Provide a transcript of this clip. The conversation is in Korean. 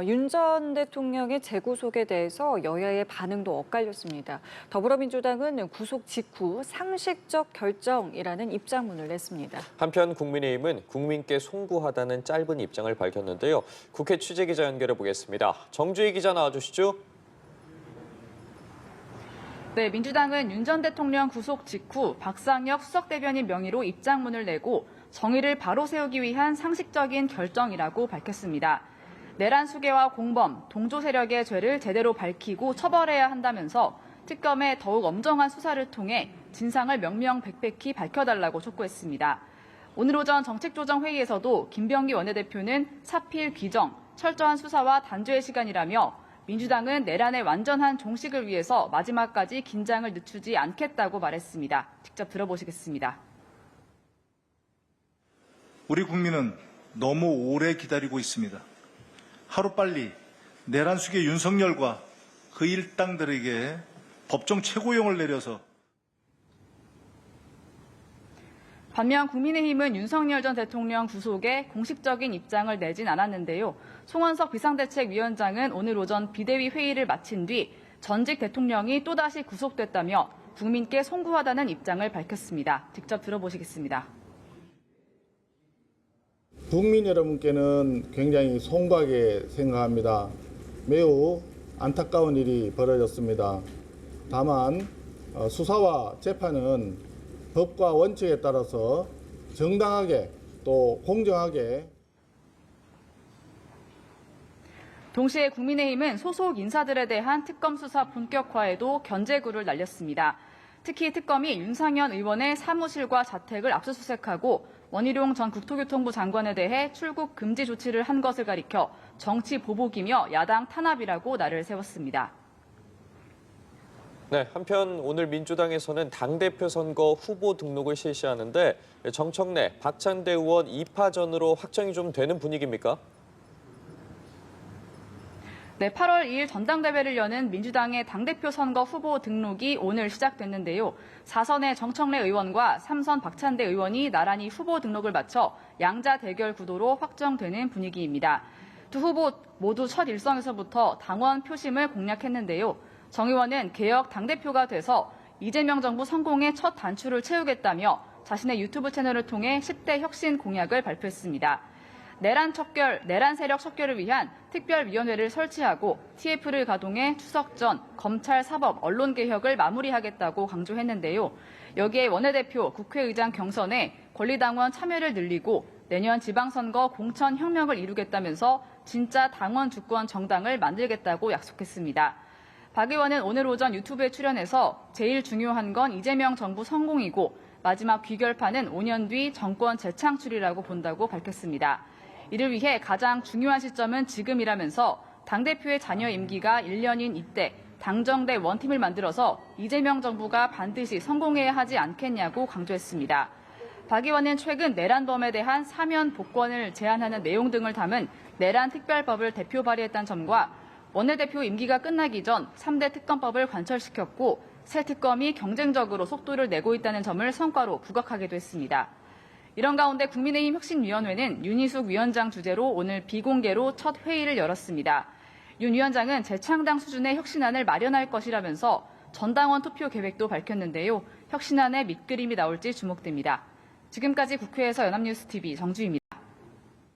윤 전 대통령의 재구속에 대해서 여야의 반응도 엇갈렸습니다. 더불어민주당은 구속 직후 상식적 결정이라는 입장문을 냈습니다. 한편 국민의힘은 국민께 송구하다는 짧은 입장을 밝혔는데요. 국회 취재기자 연결해 보겠습니다. 정주희 기자 나와주시죠. 네, 민주당은 윤 전 대통령 구속 직후 박상혁 수석대변인 명의로 입장문을 내고 정의를 바로 세우기 위한 상식적인 결정이라고 밝혔습니다. 내란 수괴와 공범, 동조 세력의 죄를 제대로 밝히고 처벌해야 한다면서 특검에 더욱 엄정한 수사를 통해 진상을 명명백백히 밝혀달라고 촉구했습니다. 오늘 오전 정책조정회의에서도 김병기 원내대표는 사필 귀정, 철저한 수사와 단죄의 시간이라며 민주당은 내란의 완전한 종식을 위해서 마지막까지 긴장을 늦추지 않겠다고 말했습니다. 직접 들어보시겠습니다. 우리 국민은 너무 오래 기다리고 있습니다. 하루빨리 내란 수괴 윤석열과 그 일당들에게 법정 최고형을 내려서 반면 국민의힘은 윤석열 전 대통령 구속에 공식적인 입장을 내진 않았는데요. 송원석 비상대책위원장은 오늘 오전 비대위 회의를 마친 뒤 전직 대통령이 또다시 구속됐다며 국민께 송구하다는 입장을 밝혔습니다. 직접 들어보시겠습니다. 국민 여러분께는 굉장히 송구하게 생각합니다. 매우 안타까운 일이 벌어졌습니다. 다만 수사와 재판은 법과 원칙에 따라서 정당하게 또 공정하게. 동시에 국민의힘은 소속 인사들에 대한 특검 수사 본격화에도 견제구를 날렸습니다. 특히 특검이 윤상현 의원의 사무실과 자택을 압수수색하고 원희룡 전 국토교통부 장관에 대해 출국 금지 조치를 한 것을 가리켜 정치 보복이며 야당 탄압이라고 날을 세웠습니다. 네, 한편 오늘 민주당에서는 당대표 선거 후보 등록을 실시하는데 정청래, 박찬대 의원 2파전으로 확정이 좀 되는 분위기입니까? 네, 8월 2일 전당대회를 여는 민주당의 당대표 선거 후보 등록이 오늘 시작됐는데요. 4선의 정청래 의원과 3선 박찬대 의원이 나란히 후보 등록을 마쳐 양자 대결 구도로 확정되는 분위기입니다. 두 후보 모두 첫 일성에서부터 당원 표심을 공략했는데요. 정 의원은 개혁 당대표가 돼서 이재명 정부 성공의 첫 단추를 채우겠다며 자신의 유튜브 채널을 통해 10대 혁신 공약을 발표했습니다. 내란 세력 척결을 위한 특별위원회를 설치하고 TF를 가동해 추석 전 검찰, 사법, 언론 개혁을 마무리하겠다고 강조했는데요. 여기에 원내대표, 국회의장 경선에 권리당원 참여를 늘리고 내년 지방선거 공천혁명을 이루겠다면서 진짜 당원 주권 정당을 만들겠다고 약속했습니다. 박 의원은 오늘 오전 유튜브에 출연해서 제일 중요한 건 이재명 정부 성공이고 마지막 귀결판은 5년 뒤 정권 재창출이라고 본다고 밝혔습니다. 이를 위해 가장 중요한 시점은 지금이라면서 당대표의 잔여 임기가 1년인 이때 당정대 원팀을 만들어서 이재명 정부가 반드시 성공해야 하지 않겠냐고 강조했습니다. 박 의원은 최근 내란범에 대한 사면 복권을 제한하는 내용 등을 담은 내란 특별법을 대표 발의했다는 점과 원내대표 임기가 끝나기 전 3대 특검법을 관철시켰고 새 특검이 경쟁적으로 속도를 내고 있다는 점을 성과로 부각하기도 했습니다. 이런 가운데 국민의힘 혁신위원회는 윤희숙 위원장 주재로 오늘 비공개로 첫 회의를 열었습니다. 윤 위원장은 재창당 수준의 혁신안을 마련할 것이라면서 전당원 투표 계획도 밝혔는데요. 혁신안의 밑그림이 나올지 주목됩니다. 지금까지 국회에서 연합뉴스TV 정주희입니다.